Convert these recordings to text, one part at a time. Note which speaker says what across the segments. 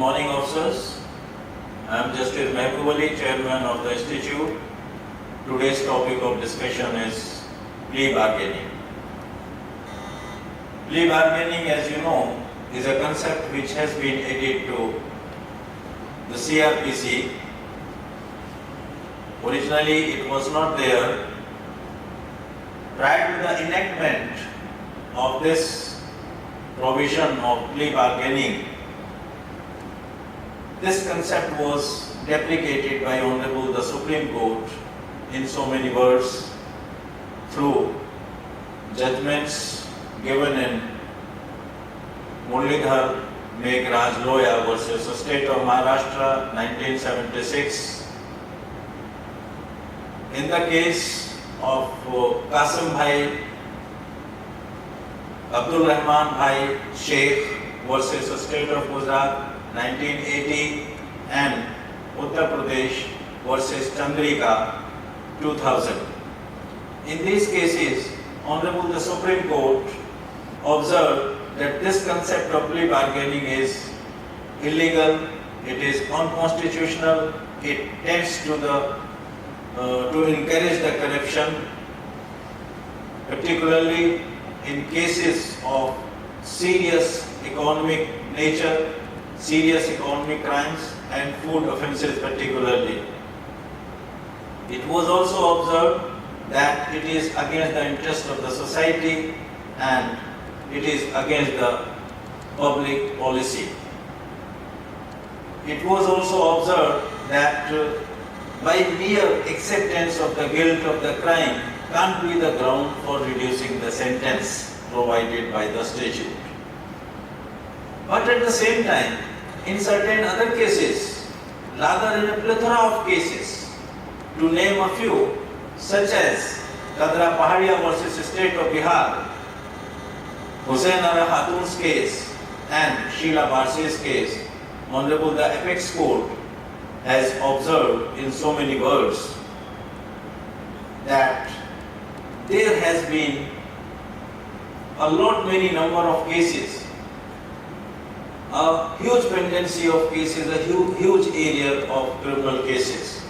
Speaker 1: morning, officers. I am Justice Mehboob Ali, Chairman of the Institute. Today's topic of discussion is plea bargaining. Plea bargaining, as you know, is a concept which has been added to the CRPC. Originally, it was not there. Prior to the enactment of this provision of plea bargaining, this concept was deprecated by Honorable the Supreme Court in so many words through judgments given in Muralidhar Meghraj Loya versus the State of Maharashtra 1976. In the case of Qasim Bhai, Abdul Rahman Bhai Sheikh versus the State of Gujarat 1980 and Uttar Pradesh versus Chandrika 2000. In these cases, Honorable the Supreme Court observed that this concept of plea bargaining is illegal, it is unconstitutional, it tends to encourage the corruption, particularly in cases of serious economic nature, serious economic crimes and food offences particularly. It was also observed that it is against the interest of the society and it is against the public policy. It was also observed that by mere acceptance of the guilt of the crime can't be the ground for reducing the sentence provided by the statute. But at the same time, in certain other cases, rather in a plethora of cases, to name a few, such as Kadra Pahadia versus State of Bihar, Hussain Ara Khatun's case and Sheila Barse's case, Honorable the Apex Court has observed in so many words that there has been a many number of cases, a huge pendency of cases, a huge area of criminal cases.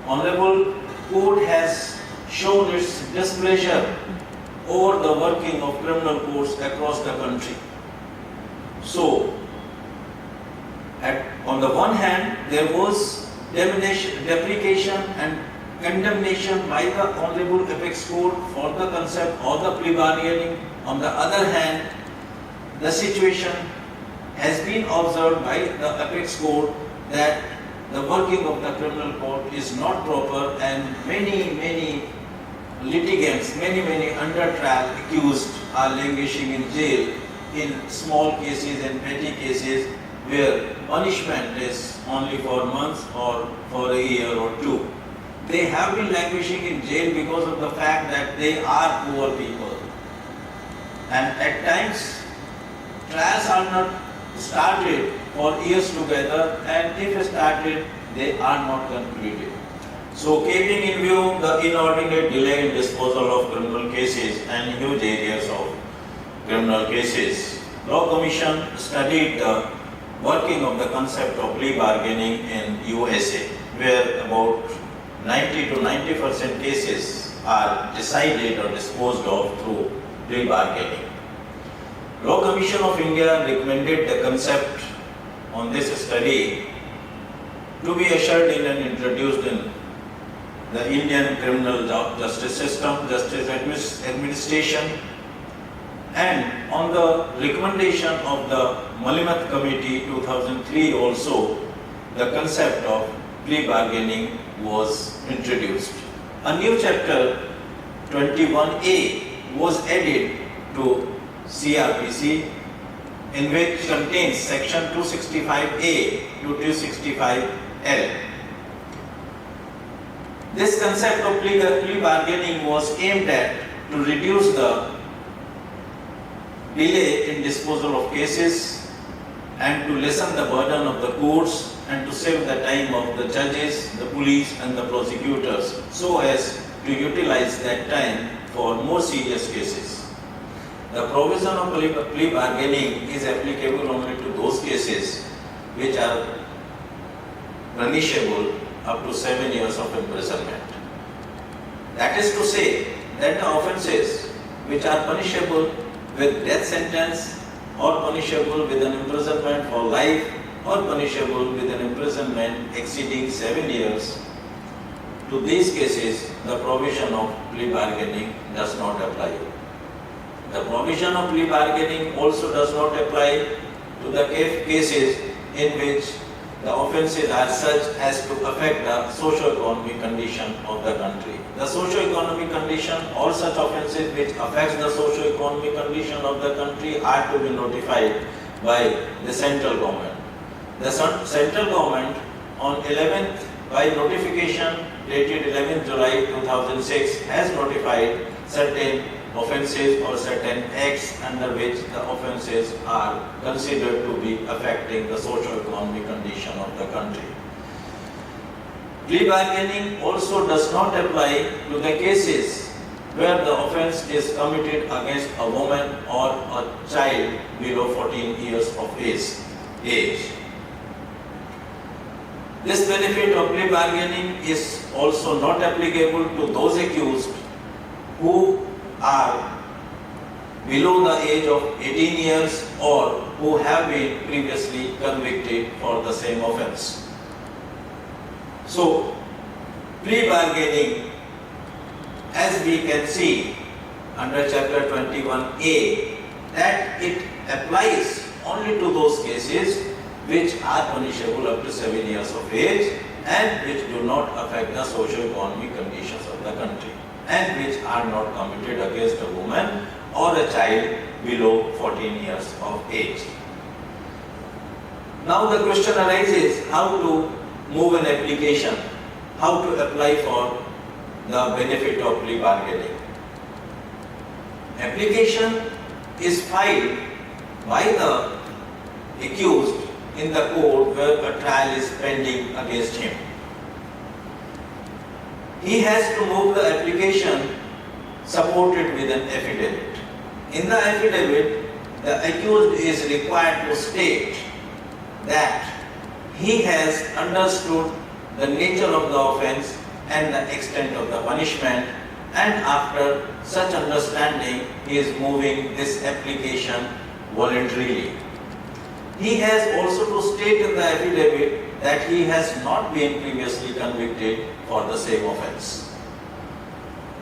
Speaker 1: Honorable Court has shown its displeasure over the working of criminal courts across the country. So, on the one hand, there was deprecation and condemnation by the Honorable Apex Court for the concept of the plea bargaining. On the other hand, the situation has been observed by the Apex Court that the working of the criminal court is not proper and many litigants, many under trial accused are languishing in jail in small cases and petty cases where punishment is only for months or for a year or two. They have been languishing in jail because of the fact that they are poor people. And at times, trials are not started for years together, and if started, they are not concluded. So, keeping in view the inordinate delay in disposal of criminal cases and huge areas of criminal cases, Law Commission studied the working of the concept of plea bargaining in USA, where about 90 to 90% cases are decided or disposed of through plea bargaining. Law Commission of India recommended the concept on this study to be ushered in and introduced in the Indian criminal justice system, justice administration, and on the recommendation of the Malimat Committee 2003 also, the concept of plea bargaining was introduced. A new chapter 21A was added to CRPC, in which contains section 265A to 265L. This concept of plea bargaining was aimed at to reduce the delay in disposal of cases and to lessen the burden of the courts and to save the time of the judges, the police and the prosecutors so as to utilize that time for more serious cases. The provision of plea bargaining is applicable only to those cases which are punishable up to 7 years of imprisonment. That is to say that the offences which are punishable with death sentence or punishable with an imprisonment for life or punishable with an imprisonment exceeding 7 years, to these cases the provision of plea bargaining does not apply. The provision of plea bargaining also does not apply to the cases in which the offences are such as to affect the socio-economic condition of the country. The socio-economic condition or such offences which affects the socio-economic condition of the country are to be notified by the central government. The central government on 11th by notification dated 11th July 2006 has notified certain offences or certain acts under which the offences are considered to be affecting the socio-economic condition of the country. Plea bargaining also does not apply to the cases where the offence is committed against a woman or a child below 14 years of age. This benefit of plea bargaining is also not applicable to those accused who are below the age of 18 years or who have been previously convicted for the same offence. So, plea bargaining, as we can see under chapter 21A, that it applies only to those cases which are punishable up to 7 years of age and which do not affect the socio-economic conditions of the country, and which are not committed against a woman or a child below 14 years of age. Now the question arises how to move an application, how to apply for the benefit of plea bargaining. Application is filed by the accused in the court where a trial is pending against him. He has to move the application supported with an affidavit. In the affidavit, the accused is required to state that he has understood the nature of the offence and the extent of the punishment, and after such understanding, he is moving this application voluntarily. He has also to state in the affidavit that he has not been previously convicted for the same offence.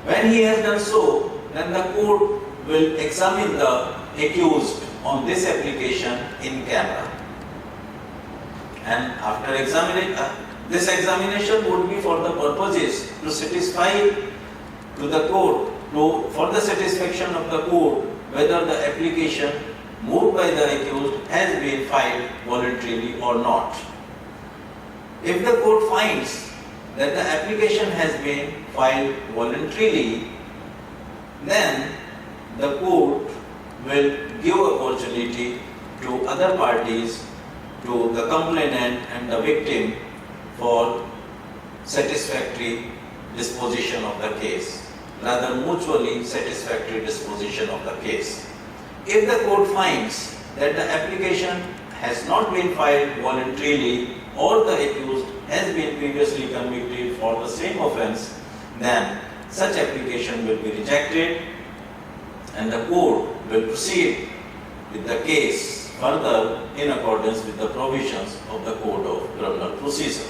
Speaker 1: When he has done so, then the court will examine the accused on this application in camera. And after examining, this examination would be for the purposes to satisfy to the court, for the satisfaction of the court, whether the application moved by the accused has been filed voluntarily or not. If the court finds that the application has been filed voluntarily, then the court will give opportunity to other parties, to the complainant and the victim, for satisfactory disposition of the case, rather mutually satisfactory disposition of the case. If the court finds that the application has not been filed voluntarily or the accused has been previously convicted for the same offence, then such application will be rejected and the court will proceed with the case further in accordance with the provisions of the Code of Criminal Procedure.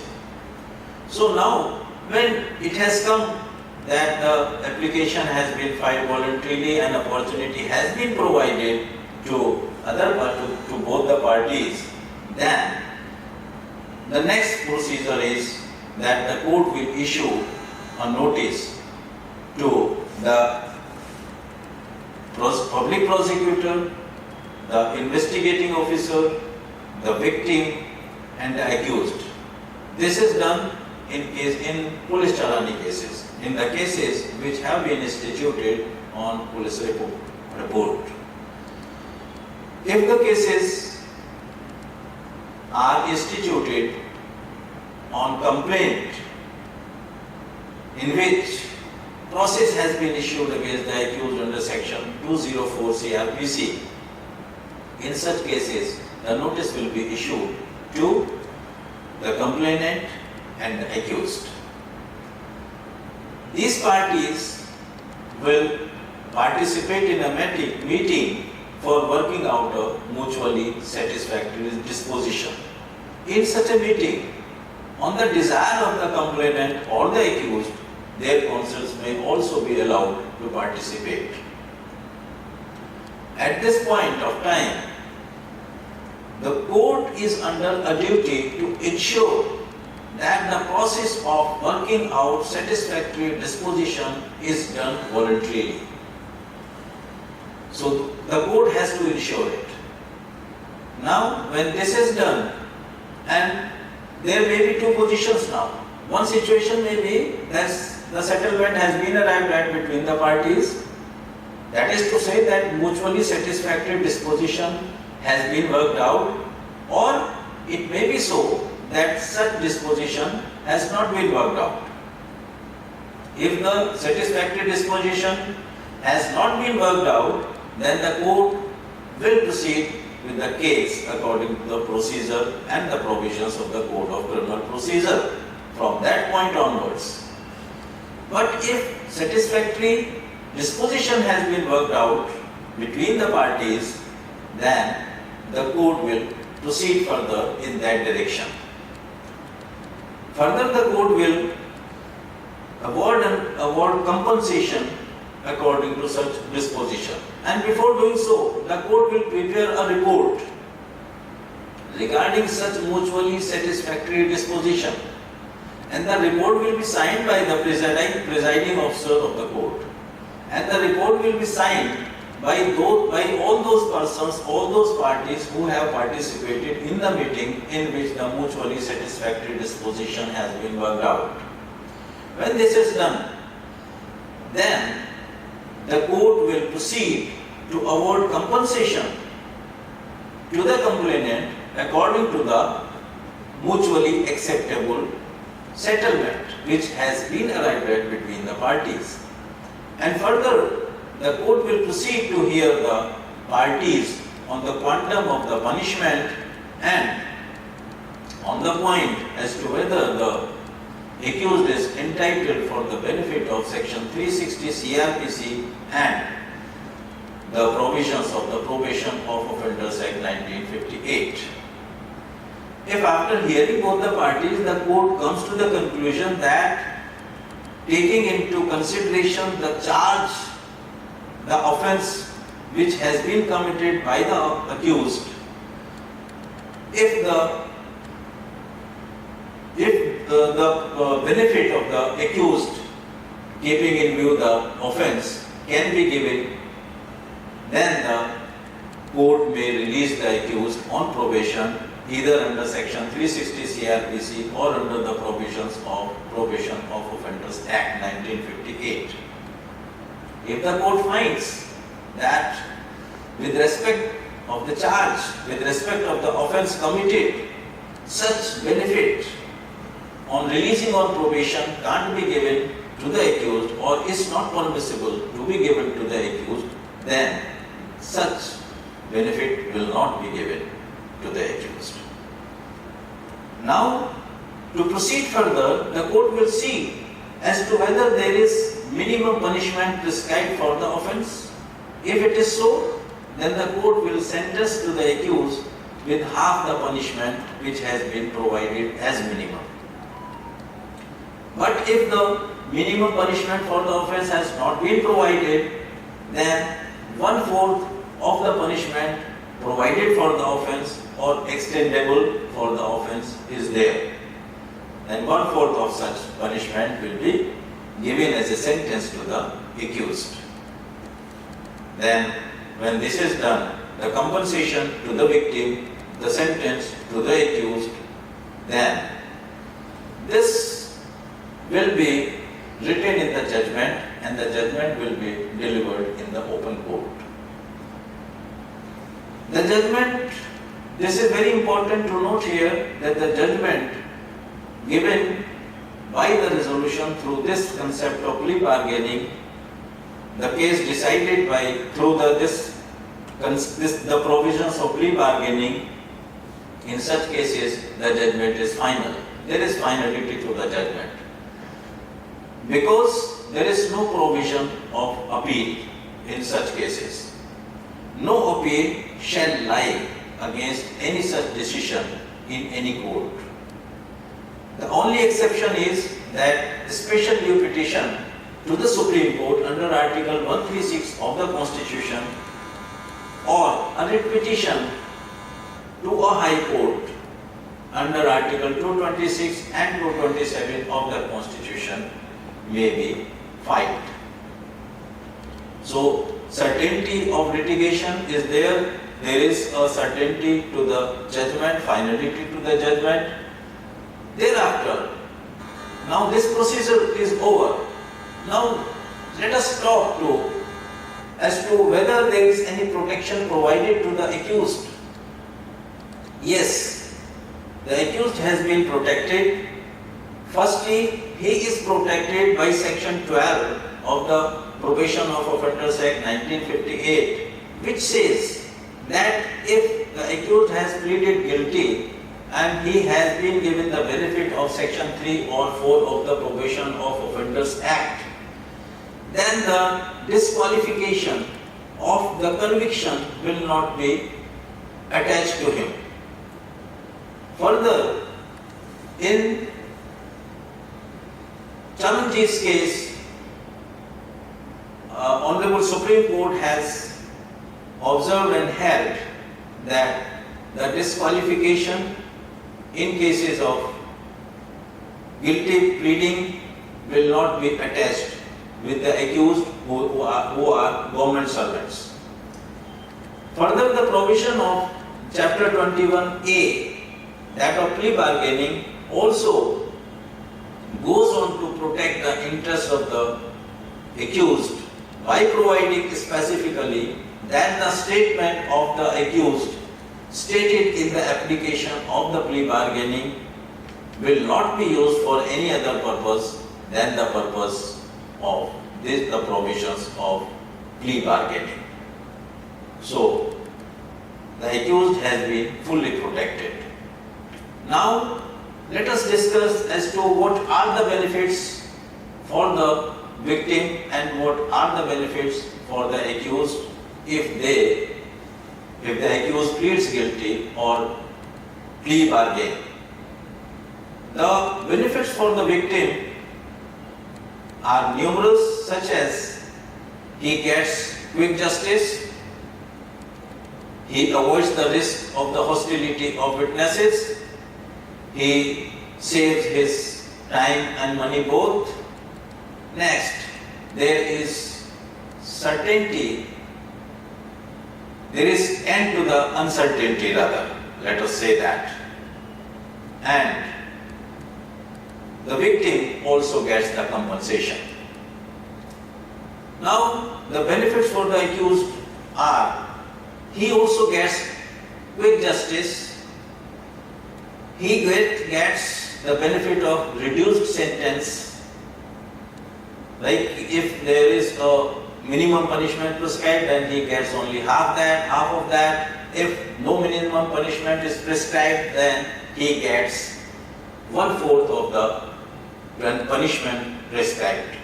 Speaker 1: So now, when it has come that the application has been filed voluntarily and opportunity has been provided to both the parties, then the next procedure is that the court will issue a notice to the public prosecutor, the investigating officer, the victim and the accused. This is done in police chalani cases, in the cases which have been instituted on police report. If the cases are instituted on complaint in which process has been issued against the accused under section 204 CRPC, in such cases the notice will be issued to the complainant and the accused. These parties will participate in a meeting for working out a mutually satisfactory disposition. In such a meeting, on the desire of the complainant or the accused, their counsels may also be allowed to participate. At this point of time, the court is under a duty to ensure that the process of working out satisfactory disposition is done voluntarily. So the court has to ensure it. Now, when this is done, and there may be two positions now. One situation may be that the settlement has been arrived at between the parties. That is to say that mutually satisfactory disposition has been worked out, or it may be so that such disposition has not been worked out. If the satisfactory disposition has not been worked out, then the court will proceed with the case according to the procedure and the provisions of the Code of Criminal Procedure from that point onwards. But if satisfactory disposition has been worked out between the parties, then the court will proceed further in that direction. Further, the court will award compensation according to such disposition. And before doing so, the court will prepare a report regarding such mutually satisfactory disposition. And the report will be signed by the presiding officer of the court. And the report will be signed by all those persons, all those parties who have participated in the meeting in which the mutually satisfactory disposition has been worked out. When this is done, then the court will proceed to award compensation to the complainant according to the mutually acceptable settlement which has been arrived at between the parties. And further, the court will proceed to hear the parties on the quantum of the punishment and on the point as to whether the accused is entitled for the benefit of Section 360 CRPC and the provisions of the Probation of Offenders Act 1958. If after hearing both the parties, the court comes to the conclusion that taking into consideration the charge, the offence which has been committed by the accused, if the benefit of the accused, keeping in view the offence, can be given, then the court may release the accused on probation either under Section 360 CRPC or under the provisions of Probation of Offenders Act 1958. If the court finds that with respect of the charge, with respect of the offence committed, such benefit on releasing on probation can't be given to the accused or is not permissible to be given to the accused, then such benefit will not be given to the accused. Now, to proceed further, the court will see as to whether there is minimum punishment prescribed for the offence. If it is so, then the court will sentence to the accused with half the punishment which has been provided as minimum. But if the minimum punishment for the offence has not been provided, then 1/4 of the punishment provided for the offence or extendable for the offence is there. Then 1/4 of such punishment will be given as a sentence to the accused. Then when this is done, the compensation to the victim, the sentence to the accused, then this will be written in the judgment and the judgment will be delivered in the open court. The judgment, this is very important to note here that the judgment given by the resolution through this concept of plea bargaining, the case decided by through the provisions of plea bargaining in such cases the judgment is final. There is finality to the judgment. Because there is no provision of appeal in such cases. No appeal shall lie against any such decision in any court. The only exception is that special leave petition to the Supreme Court under Article 136 of the Constitution or a writ petition to a High Court under Article 226 and 227 of the Constitution may be filed. So, certainty of litigation is there. There is a certainty to the judgment, finality to the judgment. Thereafter, now this procedure is over. Now, let us talk as to whether there is any protection provided to the accused. Yes, the accused has been protected. Firstly, he is protected by Section 12 of the Probation of Offenders Act 1958, which says that if the accused has pleaded guilty and he has been given the benefit of Section 3 or 4 of the Probation of Offenders Act, then the disqualification of the conviction will not be attached to him. Further, in Charanjeev's case, Honorable Supreme Court has observed and held that the disqualification in cases of guilty pleading will not be attached with the accused who are government servants. Further, the provision of Chapter 21A, that of plea bargaining, also goes on to protect the interests of the accused by providing specifically that the statement of the accused stated in the application of the plea bargaining will not be used for any other purpose than the purpose of the provisions of plea bargaining. So, the accused has been fully protected. Now, let us discuss as to what are the benefits for the victim and what are the benefits for the accused if the accused pleads guilty or plea bargain. The benefits for the victim are numerous, such as he gets quick justice, he avoids the risk of the hostility of witnesses, he saves his time and money both. Next, there is certainty, there is end to the uncertainty rather, let us say that. And the victim also gets the compensation. Now, the benefits for the accused are, he also gets quick justice, he gets the benefit of reduced sentence. Like if there is a minimum punishment prescribed, then he gets only half of that. If no minimum punishment is prescribed, then he gets 1/4 of the punishment prescribed.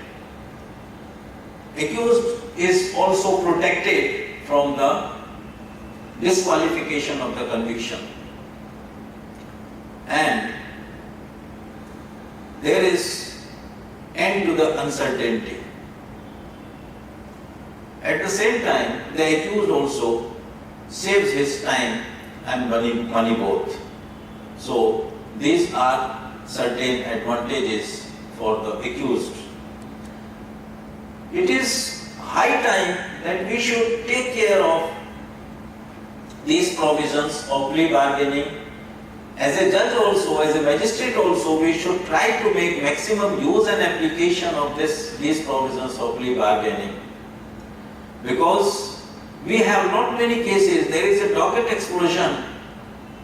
Speaker 1: Accused is also protected from the disqualification of the conviction. And there is end to the uncertainty. At the same time, the accused also saves his time and money both. So, these are certain advantages for the accused. It is high time that we should take care of these provisions of plea bargaining. As a judge also, as a magistrate also, we should try to make maximum use and application of these provisions of plea bargaining. Because we have not many cases, there is a docket explosion,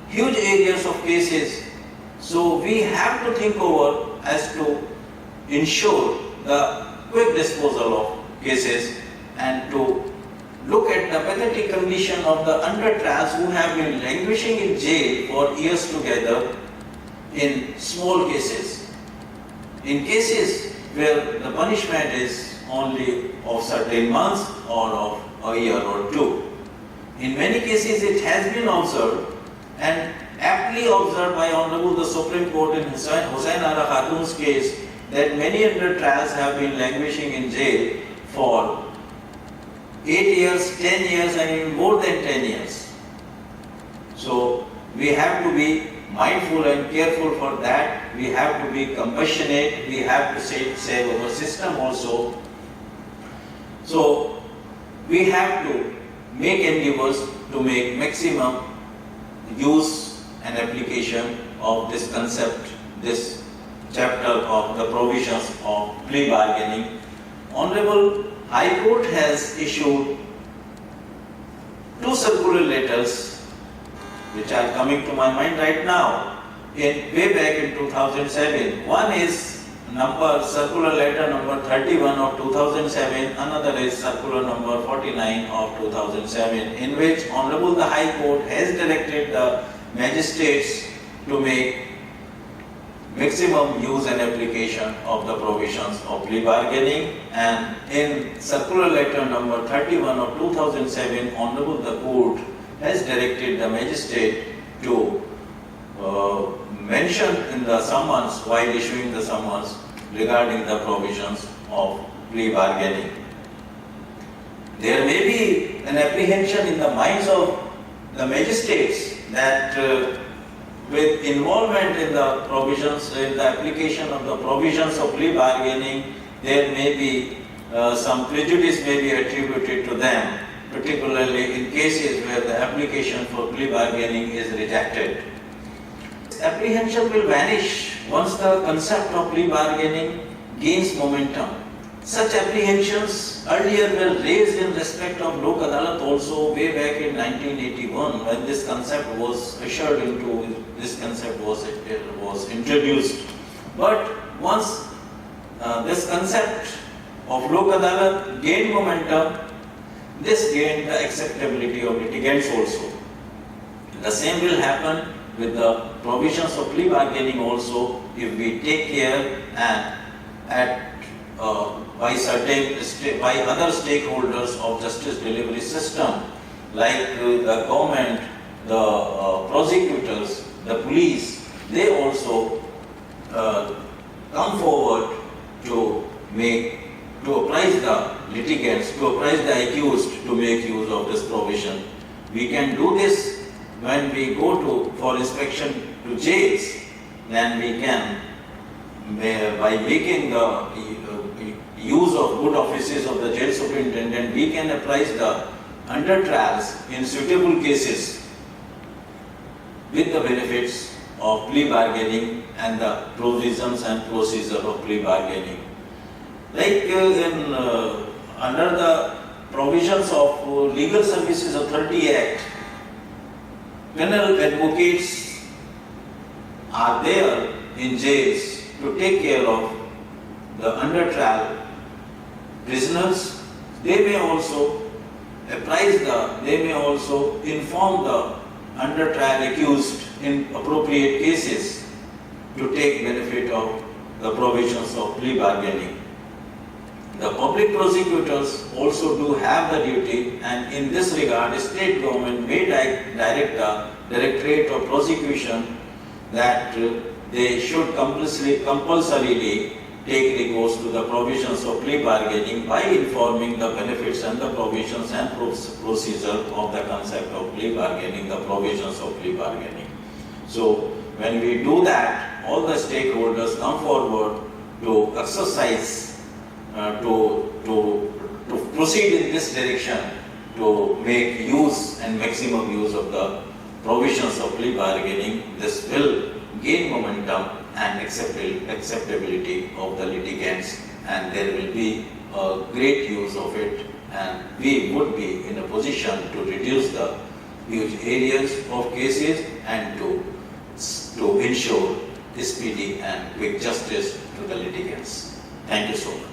Speaker 1: huge areas of cases. So we have to think over as to ensure the quick disposal of cases and to look at the pathetic condition of the under-trials who have been languishing in jail for years together in small cases. In cases where the punishment is only of certain months or of a year or two. In many cases it has been observed and aptly observed by Honorable the Supreme Court in Hussain Ara Khatun's case that many under-trials have been languishing in jail for 8 years, 10 years and even more than 10 years. So we have to be mindful and careful for that. We have to be compassionate. We have to save our system also. So we have to make endeavors to make maximum use and application of this concept, this chapter of the provisions of plea bargaining. Honorable High Court has issued 2 circular letters which are coming to my mind right now, way back in 2007. One is circular letter number 31 of 2007, another is circular number 49 of 2007, in which Honorable the High Court has directed the magistrates to make maximum use and application of the provisions of plea bargaining, and in circular letter number 31 of 2007, Honorable the Court has directed the magistrate to mention in the summons, while issuing the summons, regarding the provisions of plea bargaining. There may be an apprehension in the minds of the magistrates that with involvement in the provisions, in the application of the provisions of plea bargaining, there may be some prejudice may be attributed to them, particularly in cases where the application for plea bargaining is rejected. Apprehension will vanish once the concept of plea bargaining gains momentum. Such apprehensions earlier were raised in respect of Lok Adalat also way back in 1981 when this concept was ushered into, this concept was introduced. But once this concept of Lok Adalat gained momentum, this gained the acceptability of litigants also. The same will happen with the provisions of plea bargaining also if we take care and by other stakeholders of justice delivery system like the government, the prosecutors, the police, they also come forward to apprise the litigants, to apprise the accused to make use of this provision. We can do this when we go for inspection to jails, then we can, by making the use of good offices of the jail superintendent, we can apprise the under trials in suitable cases with the benefits of plea bargaining and the provisions and procedure of plea bargaining. Like under the provisions of Legal Services Authority Act, penal advocates are there in jails to take care of the under trial prisoners. They may also they may also inform the under trial accused in appropriate cases to take benefit of the provisions of plea bargaining. The public prosecutors also do have the duty, and in this regard, the state government may direct the Directorate of Prosecution that they should compulsorily take recourse to the provisions of plea bargaining by informing the benefits and the provisions and procedure of the concept of plea bargaining, the provisions of plea bargaining. So when we do that, all the stakeholders come forward to exercise, to proceed in this direction, to make use and maximum use of the provisions of plea bargaining. This will gain momentum and acceptability of the litigants, and there will be a great use of it, and we would be in a position to reduce the huge areas of cases and to ensure speedy and quick justice to the litigants. Thank you so much.